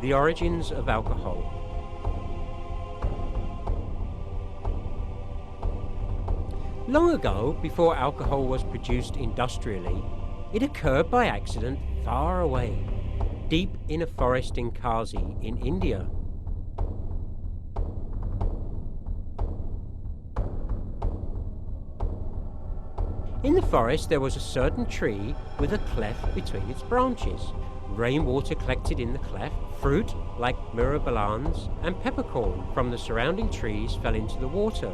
The origins of alcohol. Long ago, before alcohol was produced industrially, it occurred by accident far away, deep in a forest in Kazi in India. In the forest there was a certain tree with a cleft between its branches. Rainwater collected in the cleft, fruit like myrobalans and peppercorn from the surrounding trees fell into the water.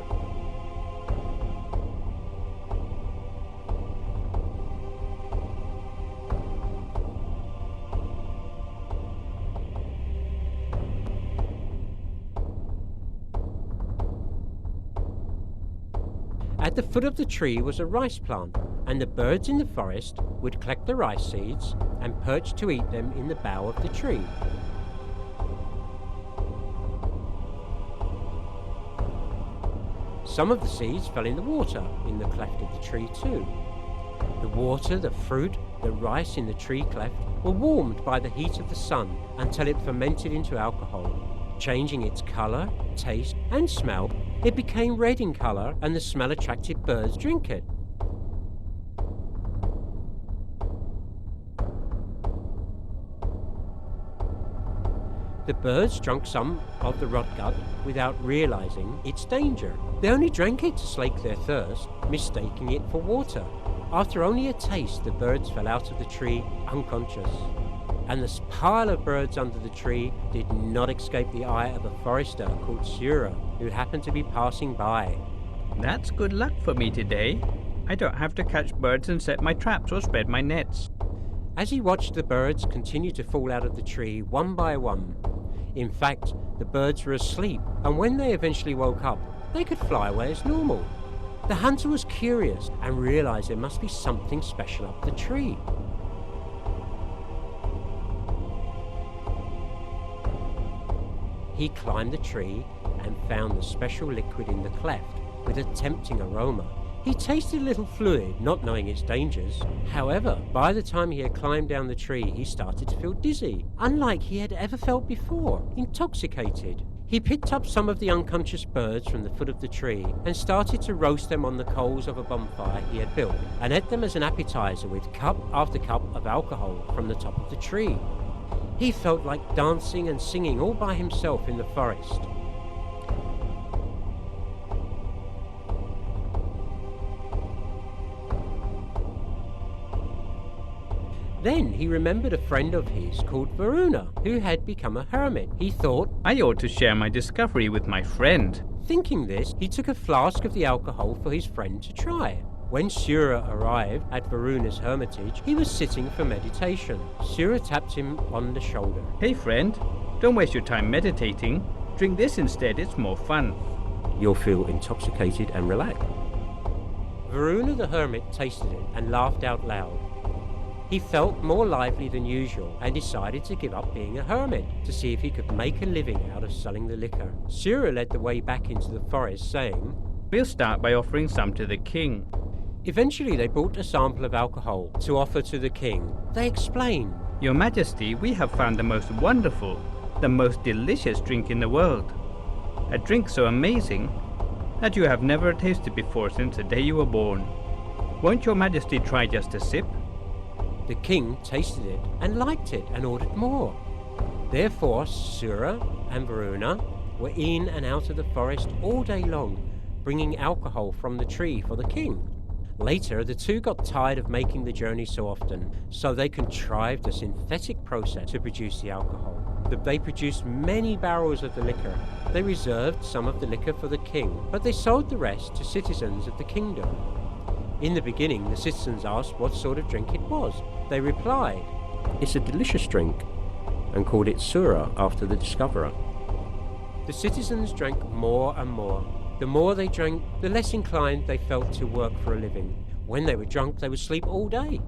At the foot of the tree was a rice plant, and the birds in the forest would collect the rice seeds and perch to eat them in the bough of the tree. Some of the seeds fell in the water in the cleft of the tree too. The water, the fruit, the rice in the tree cleft were warmed by the heat of the sun until it fermented into alcohol, changing its colour, taste and smell. It became red in colour and the smell attracted birds to drink it. The birds drank some of the rot gut without realising its danger. They only drank it to slake their thirst, mistaking it for water. After only a taste, the birds fell out of the tree unconscious. And this pile of birds under the tree did not escape the eye of a forester called Surya, who happened to be passing by. That's good luck for me today. I don't have to catch birds and set my traps or spread my nets. As he watched the birds continue to fall out of the tree one by one, in fact, the birds were asleep, and when they eventually woke up, they could fly away as normal. The hunter was curious and realised there must be something special up the tree. He climbed the tree and found the special liquid in the cleft with a tempting aroma. He tasted a little fluid, not knowing its dangers. However, by the time he had climbed down the tree, he started to feel dizzy, unlike he had ever felt before, intoxicated. He picked up some of the unconscious birds from the foot of the tree and started to roast them on the coals of a bonfire he had built and ate them as an appetizer with cup after cup of alcohol from the top of the tree. He felt like dancing and singing all by himself in the forest. Then he remembered a friend of his called Varuna, who had become a hermit. He thought, I ought to share my discovery with my friend. Thinking this, he took a flask of the alcohol for his friend to try. When Surya arrived at Varuna's hermitage, he was sitting for meditation. Surya tapped him on the shoulder. Hey friend, don't waste your time meditating. Drink this instead, it's more fun. You'll feel intoxicated and relaxed. Varuna the hermit tasted it and laughed out loud. He felt more lively than usual and decided to give up being a hermit to see if he could make a living out of selling the liquor. Surya led the way back into the forest, saying, We'll start by offering some to the king. Eventually they brought a sample of alcohol to offer to the king. They explained, Your Majesty, we have found the most wonderful, the most delicious drink in the world. A drink so amazing that you have never tasted before since the day you were born. Won't Your Majesty try just a sip? The king tasted it and liked it and ordered more. Therefore Surya and Varuna were in and out of the forest all day long, bringing alcohol from the tree for the king. Later, the two got tired of making the journey so often, so they contrived a synthetic process to produce the alcohol. They produced many barrels of the liquor. They reserved some of the liquor for the king, but they sold the rest to citizens of the kingdom. In the beginning, the citizens asked what sort of drink it was. They replied, It's a delicious drink, and called it Surya after the discoverer. The citizens drank more and more. The more they drank, the less inclined they felt to work for a living. When they were drunk, they would sleep all day.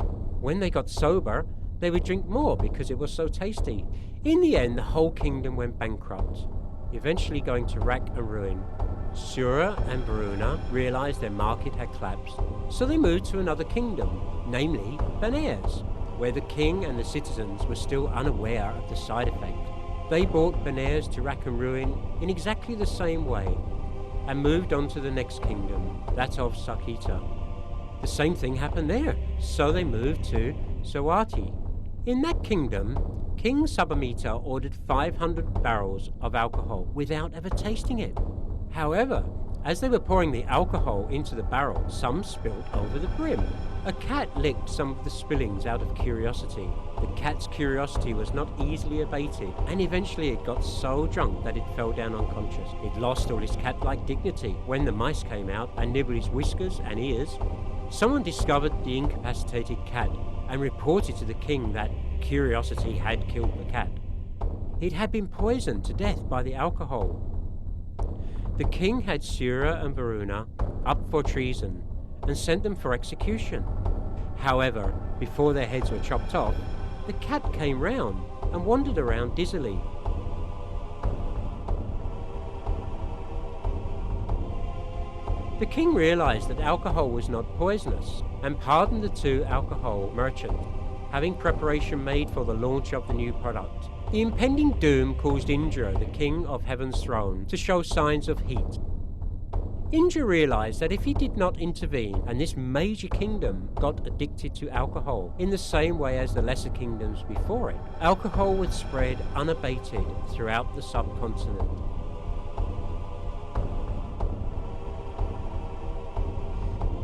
When they got sober, they would drink more because it was so tasty. In the end, the whole kingdom went bankrupt, eventually going to rack and ruin. Surya and Varuna realized their market had collapsed, so they moved to another kingdom, namely Benares, where the king and the citizens were still unaware of the side effect. They brought Benares to rack and ruin in exactly the same way and moved on to the next kingdom, that of Saketa. The same thing happened there, so they moved to Sawati. In that kingdom, King Sabamita ordered 500 barrels of alcohol without ever tasting it. However, as they were pouring the alcohol into the barrel, some spilled over the brim. A cat licked some of the spillings out of curiosity. The cat's curiosity was not easily abated, and eventually it got so drunk that it fell down unconscious. It lost all its cat-like dignity when the mice came out and nibbled its whiskers and ears. Someone discovered the incapacitated cat and reported to the king that curiosity had killed the cat. It had been poisoned to death by the alcohol. The king had Sura and Varuna up for treason and sent them for execution. However, before their heads were chopped off, the cat came round and wandered around dizzily. The king realized that alcohol was not poisonous and pardoned the two alcohol merchants, having preparation made for the launch of the new product. The impending doom caused Indra, the king of heaven's throne, to show signs of heat. Indra realized that if he did not intervene and this major kingdom got addicted to alcohol in the same way as the lesser kingdoms before it, alcohol would spread unabated throughout the subcontinent.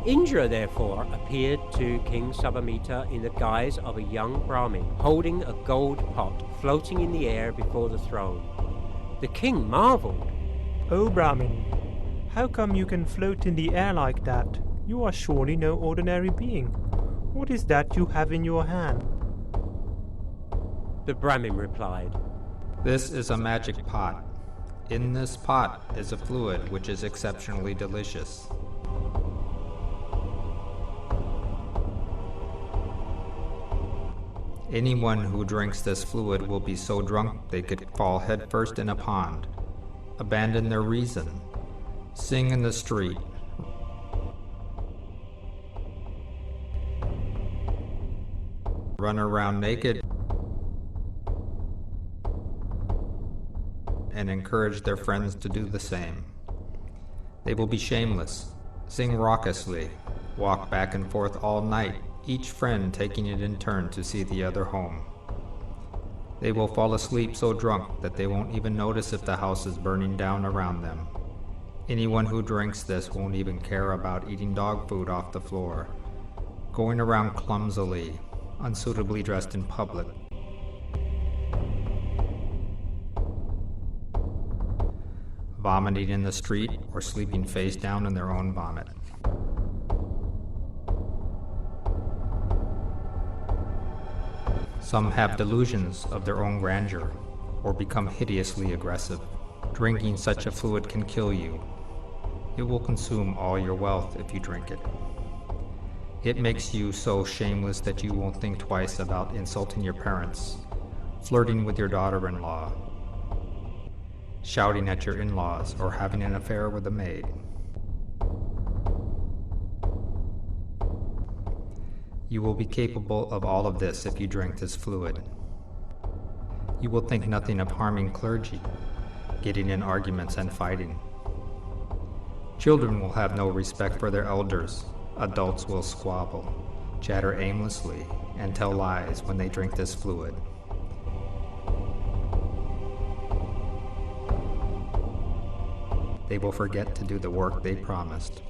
Indra therefore appeared to King Sabamita in the guise of a young Brahmin, holding a gold pot floating in the air before the throne. The king marveled. "O Brahmin, how come you can float in the air like that? You are surely no ordinary being. What is that you have in your hand?" The Brahmin replied, This is a magic pot. In this pot is a fluid which is exceptionally delicious. Anyone who drinks this fluid will be so drunk they could fall headfirst in a pond, abandon their reason, sing in the street, run around naked, and encourage their friends to do the same. They will be shameless, sing raucously, walk back and forth all night, each friend taking it in turn to see the other home. They will fall asleep so drunk that they won't even notice if the house is burning down around them. Anyone who drinks this won't even care about eating dog food off the floor, going around clumsily, unsuitably dressed in public, vomiting in the street, or sleeping face down in their own vomit. Some have delusions of their own grandeur, or become hideously aggressive. Drinking such a fluid can kill you. It will consume all your wealth if you drink it. It makes you so shameless that you won't think twice about insulting your parents, flirting with your daughter-in-law, shouting at your in-laws, or having an affair with a maid. You will be capable of all of this if you drink this fluid. You will think nothing of harming clergy, getting in arguments and fighting. Children will have no respect for their elders. Adults will squabble, chatter aimlessly, and tell lies when they drink this fluid. They will forget to do the work they promised.